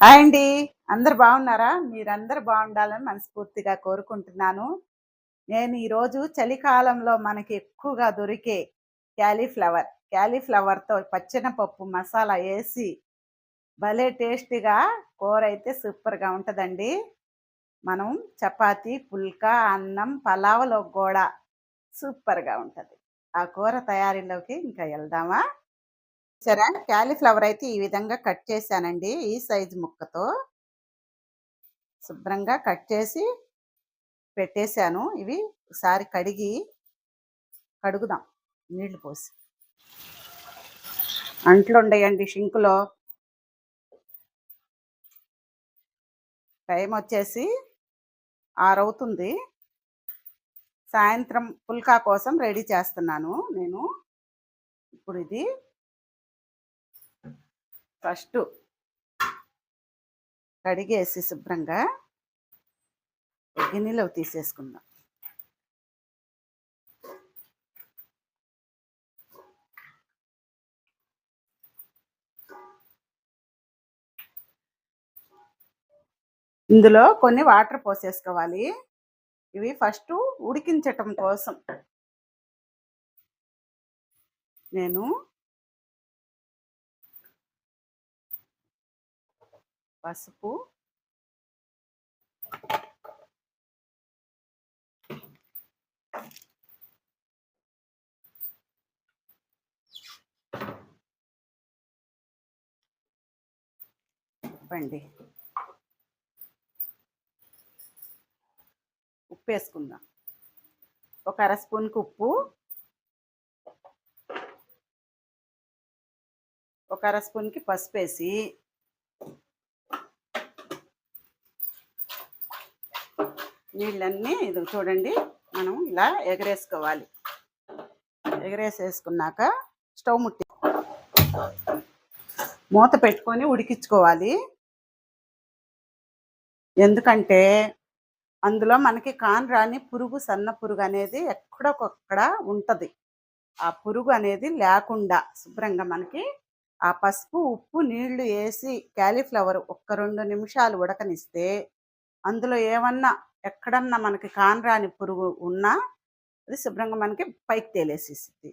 Hi అండి. అందరూ బాగున్నారా? మీరందరూ బాగుండాలని మనస్ఫూర్తిగా కోరుకుంటున్నాను. నేను ఈరోజు చలికాలంలో మనకి ఎక్కువగా దొరికే క్యాలీఫ్లవర్‌తో పచ్చెనపప్పు మసాలా ఏసి భలే టేస్టీగా కూరైతే సూపర్‌గా ఉంటదండి. మనం చపాతీ, పుల్కా, అన్నం, పలావ్‌లోకి గూడా సూపర్‌గా ఉంటది. ఆ కూర తయారీలోకి ఇంకా ఎళ్దామా? చూసారా? క్యాలీఫ్లవర్ అయితే ఈ విధంగా కట్ చేశానండి. ఈ సైజు ముక్కతో శుభ్రంగా కట్ చేసి పెట్టేశాను. ఇవి ఒకసారి కడుగుదాం నీళ్లు పోసి. అంట్లుండయండి షింకులో. టైమొచ్చేసి 6 అవుతుంది. సాయంత్రం పుల్కా కోసం రెడీ చేస్తున్నాను నేను. ఇప్పుడు ఇది ఫస్టు కడిగేసి శుభ్రంగా గిన్నెలోకి తీసేసుకుందాం. ఇందులో కొన్ని వాటర్ పోసేసుకోవాలి. ఇవి ఫస్టు ఉడికించటం కోసం నేను పసుపు, ఉప్పండి, ఉప్పేసుకుందాం. ఒక అర స్పూన్‌కి ఉప్పు, ఒక అర స్పూన్‌కి పసుపేసి నీళ్ళన్నీ ఇది చూడండి మనం ఇలా ఎగరేసుకోవాలి. ఎగరేసేసుకున్నాక స్టవ్ మూత పెట్టుకొని ఉడికించుకోవాలి. ఎందుకంటే అందులో మనకి కానరాని పురుగు, సన్న పురుగు అనేది ఎక్కడొకక్కడ ఉంటది. ఆ పురుగు అనేది లేకుండా శుభ్రంగా మనకి ఆ పసుపు, ఉప్పు, నీళ్లు ఏసి క్యాలీఫ్లవర్ ఒక్క 2 నిమిషాలు ఉడకనిస్తే అందులో ఏమన్నా ఎక్కడన్నా మనకి కానరాని పురుగు ఉన్నా అది శుభ్రంగా మనకి పైకి తేలేసేసిద్ది.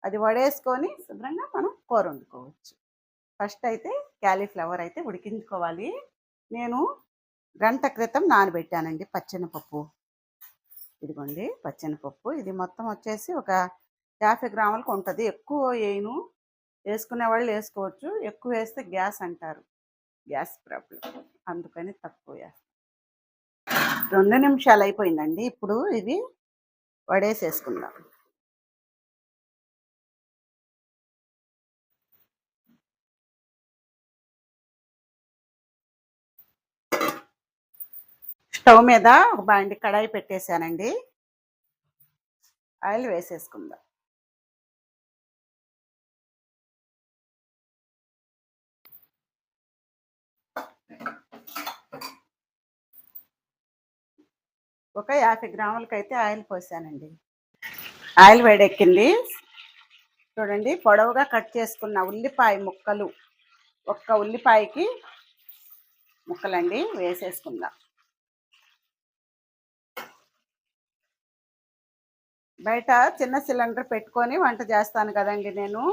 అది వడేసుకొని శుభ్రంగా మనం కూర వండుకోవచ్చు. ఫస్ట్ అయితే క్యాలీఫ్లవర్ అయితే ఉడికించుకోవాలి. నేను గంట క్రితం నానబెట్టానండి పచ్చెనపప్పు. ఇదిగోండి పచ్చెనపప్పు. ఇది మొత్తం వచ్చేసి ఒక 50 గ్రాములకు ఉంటది. ఎక్కువ వేయను. వేసుకునేవాళ్ళు వేసుకోవచ్చు. ఎక్కువ వేస్తే గ్యాస్ అంటారు. Gas problem. అందుకని తక్కువ వేస్తాను. 2 నిమిషాలు అయిపోయిందండి. ఇప్పుడు ఇది వడేసేసుకుందాం. స్టవ్ మీద ఒక కడాయి పెట్టేశానండి. ఆయిల్ వేసేసుకుందాం. ఒక 50 గ్రాములకైతే ఆయిల్ పోసానండి. ఆయిల్ వేడెక్కింది. చూడండి పొడవుగా కట్ చేసుకున్న ఉల్లిపాయ ముక్కలు, ఒక్క ఉల్లిపాయకి ముక్కలండి వేసేసుకుందాం. బయట చిన్న సిలిండర్ పెట్టుకొని వంట చేస్తాను కదండి నేను.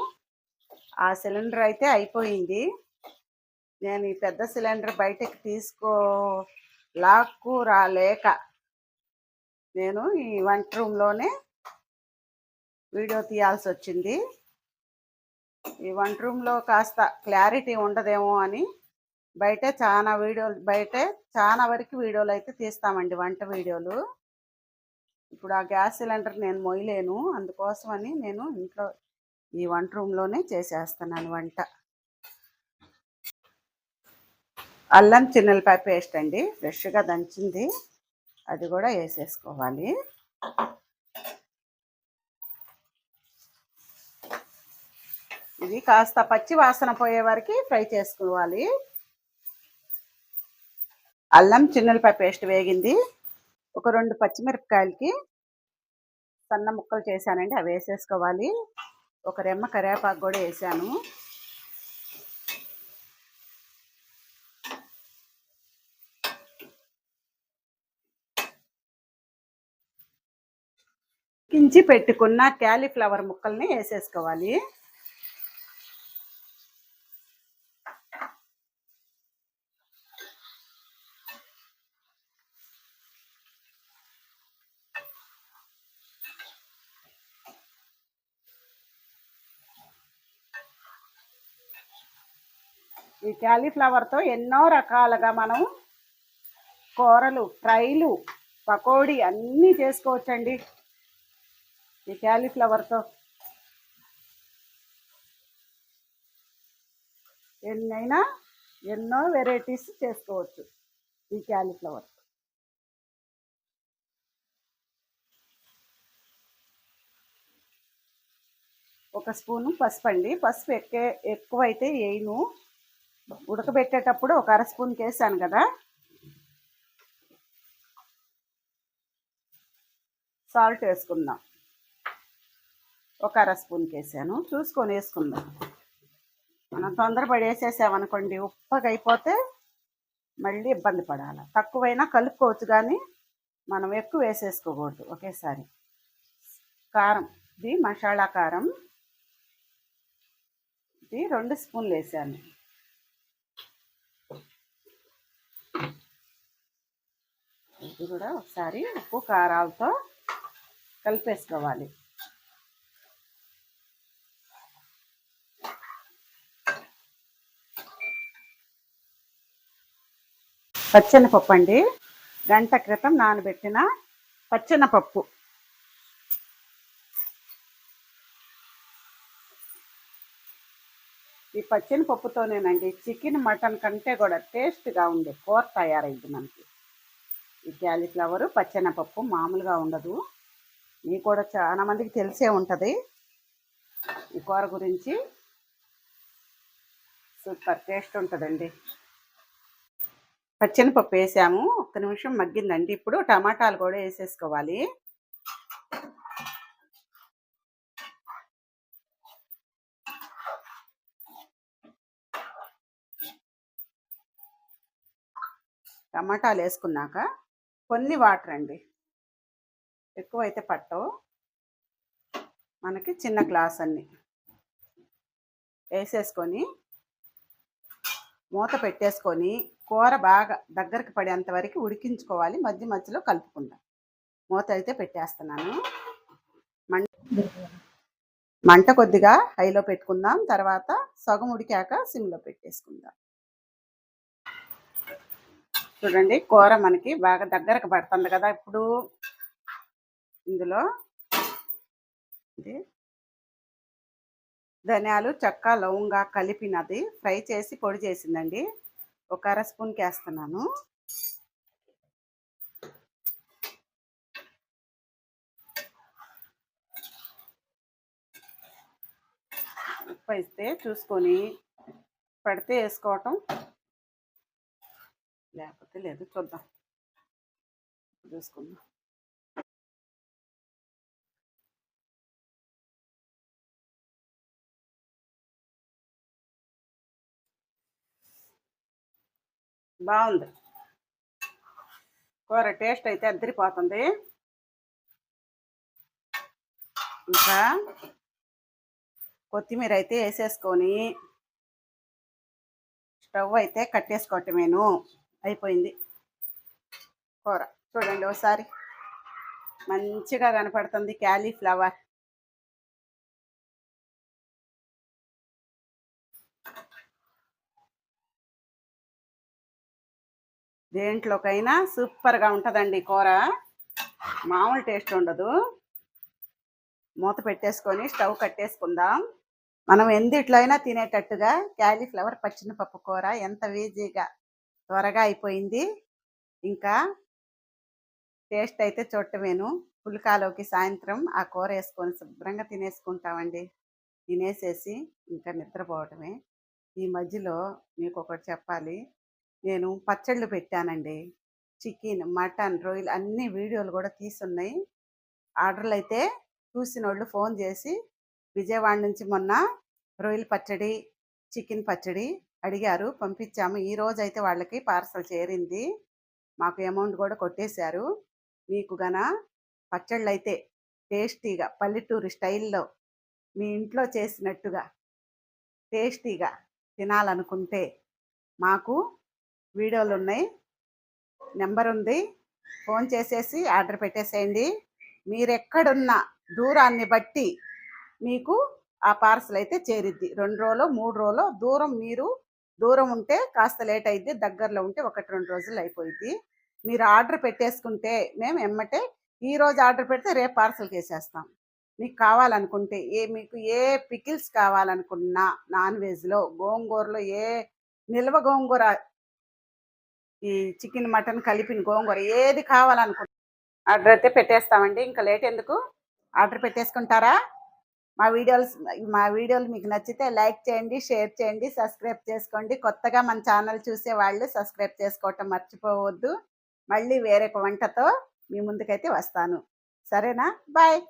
ఆ సిలిండర్ అయితే అయిపోయింది. నేను ఈ పెద్ద సిలిండర్ బయటకి లాక్కు రాలేక నేను ఈ వంట రూమ్లోనే వీడియో తీయాల్సి వచ్చింది. ఈ వంట రూమ్లో కాస్త క్లారిటీ ఉండదేమో అని బయట చాలా వరకు వీడియోలు అయితే తీస్తామండి, వంట వీడియోలు. ఇప్పుడు ఆ గ్యాస్ సిలిండర్ నేను మొయ్యలేను. అందుకోసమని నేను ఇంట్లో ఈ వంట రూమ్లోనే చేసేస్తున్నాను వంట. అల్లం చిన్నులపాయ పేస్ట్ అండి, ఫ్రెష్గా దంచింది. అది కూడా వేసేసుకోవాలి. ఇది కాస్త పచ్చి వాసన పోయే వరకు ఫ్రై చేసుకోవాలి. అల్లం చిన్నులపాయ పేస్ట్ వేగింది. ఒక 2 పచ్చిమిరపకాయలకి సన్న ముక్కలు చేశానండి, అవి వేసేసుకోవాలి. ఒక రెమ్మ కరివేపాకు కూడా వేసాను. ఉడికించి పెట్టుకున్న క్యాలీఫ్లవర్ ముక్కల్ని వేసేసుకోవాలి. ఈ క్యాలీఫ్లవర్తో ఎన్నో రకాలుగా మనం కూరలు, ఫ్రైలు, పకోడీ అన్నీ చేసుకోవచ్చండి ఈ క్యాలీఫ్లవర్తో. ఎన్నో వెరైటీస్ చేసుకోవచ్చు ఈ క్యాలీఫ్లవర్. ఒక స్పూను పసుపు అండి. పసుపు ఎక్కువైతే వేయను. ఉడకబెట్టేటప్పుడు ఒక అర స్పూన్కి వేసాను కదా. సాల్ట్ వేసుకుందాం. ఒక అర స్పూన్కి వేసాను. చూసుకొని వేసుకుందాం. మనం తొందరపడి వేసేసామనుకోండి ఉప్పగా అయిపోతే మళ్ళీ ఇబ్బంది పడాలి. తక్కువైనా కలుపుకోవచ్చు కానీ మనం ఎక్కువ వేసేసుకోకూడదు ఒకేసారి. కారం, ఇది మసాలా కారం, ఇది 2 స్పూన్లు వేసాను. ఇది కూడా ఒకసారి ఉప్పు కారాలతో కలిపేసుకోవాలి. పచ్చెనపప్పు అండి. గంట క్రితం నానబెట్టిన పచ్చెనపప్పు. ఈ పచ్చెనపప్పుతోనేనండి చికెన్, మటన్ కంటే కూడా టేస్ట్గా ఉండే కూర తయారైంది మనకి. ఈ క్యాలీఫ్లవర్ పచ్చెనపప్పు మామూలుగా ఉండదు. మీకు కూడా చాలా మందికి తెలిసే ఉంటుంది ఈ కూర గురించి. సూపర్ టేస్ట్ ఉంటుందండి. పచ్చెనపప్పు వేసాము, ఒక్క నిమిషం మగ్గిందండి. ఇప్పుడు టమాటాలు కూడా వేసేసుకోవాలి. టమాటాలు వేసుకున్నాక కొన్ని వాటర్ అండి, ఎక్కువైతే పట్టవు. మనకి చిన్న గ్లాస్ అన్ని వేసేసుకొని మూత పెట్టేసుకొని కూర బాగా దగ్గరికి పడేంత వరకు ఉడికించుకోవాలి. మధ్య మధ్యలో కలుపుకుందాం. మూత అయితే పెట్టేస్తున్నాను. మంట కొద్దిగా హైలో పెట్టుకుందాం. తర్వాత సగం ఉడికాక సిమ్లో పెట్టేసుకుందాం. చూడండి కూర మనకి బాగా దగ్గరకు పడుతుంది కదా. ఇప్పుడు ఇందులో ధనియాలు, చెక్క, లవంగా కలిపినది ఫ్రై చేసి పొడి చేసిందండి. ఒక అర స్పూన్కి వేస్తున్నాను. ఉప్పు వేస్తే చూసుకొని పడితే వేసుకోవటం, లేకపోతే లేదు. చూద్దాం, చూసుకుందాం. బాగుంది కూర, టేస్ట్ అయితే అద్దరిపోతుంది. ఇంకా కొత్తిమీర అయితే వేసేసుకొని స్టవ్ అయితే కట్టేసుకోవటమేను. అయిపోయింది కూర. చూడండి ఒకసారి మంచిగా కనపడుతుంది క్యాలీఫ్లవర్. దేంట్లోకైనా సూపర్గా ఉంటుందండి కూర, మామూలు టేస్ట్ ఉండదు. మూత పెట్టేసుకొని స్టవ్ కట్టేసుకుందాం. మనం ఎందుట్లో అయినా తినేటట్టుగా క్యాలీఫ్లవర్ పచ్చెనపప్పు కూర ఎంత ఈజీగా త్వరగా అయిపోయింది. ఇంకా టేస్ట్ అయితే చూడటమేను. పుల్కాలోకి సాయంత్రం ఆ కూర వేసుకొని శుభ్రంగా తినేసుకుంటామండి. తినేసేసి ఇంకా నిద్రపోవటమే. ఈ మధ్యలో మీకు ఒకటి చెప్పాలి, నేను పచ్చళ్ళు పెట్టానండి. చికెన్, మటన్, రొయ్యలు అన్ని వీడియోలు కూడా తీసున్నాయి. ఆర్డర్లు అయితే చూసిన వాళ్ళు ఫోన్ చేసి విజయవాడ నుంచి మొన్న రొయ్యల పచ్చడి, చికెన్ పచ్చడి అడిగారు, పంపించాము. ఈరోజు అయితే వాళ్ళకి పార్సల్ చేరింది. మాకు అమౌంట్ కూడా కొట్టేశారు. మీకు గన పచ్చళ్ళు అయితే టేస్టీగా పల్లెటూరి స్టైల్‌లో మీ ఇంట్లో చేసినట్టుగా టేస్టీగా తినాలనుకుంటే మాకు వీడియోలున్నాయి. నెంబరుంది. ఫోన్ చేసేసి ఆర్డర్ పెట్టేసేయండి. మీరెక్కడున్న దూరాన్ని బట్టి మీకు ఆ పార్సెల్ అయితే చేరిద్ది. 2 రోజులో, 3 రోజులో దూరం ఉంటే కాస్త లేట్ అయిద్ది. దగ్గరలో ఉంటే 1, 2 రోజుల్లో అయిపోయిద్ది. మీరు ఆర్డర్ పెట్టేసుకుంటే మేము ఎమ్మటే ఈరోజు ఆర్డర్ పెడితే రేపు పార్సెల్‌కేసేస్తాం. మీకు కావాలనుకుంటే మీకు ఏ పికిల్స్ కావాలనుకున్నా నాన్ వెజ్‌లో, గోంగూరలో నిల్వ గోంగూర ఈ చికెన్, మటన్ కలిపిన గోంగూర ఏది కావాలనుకుంటే ఆర్డర్ అయితే పెట్టేస్తామండి. ఇంకా లేట్ ఎందుకు? ఆర్డర్ పెట్టేసుకుంటారా? మా వీడియోలు మీకు నచ్చితే లైక్ చేయండి, షేర్ చేయండి, సబ్స్క్రైబ్ చేసుకోండి. కొత్తగా మన ఛానల్ చూసేవాళ్ళు సబ్స్క్రైబ్ చేసుకోవటం మర్చిపోవద్దు. మళ్ళీ వేరొక వంటతో మీ ముందుకైతే వస్తాను. సరేనా? బాయ్.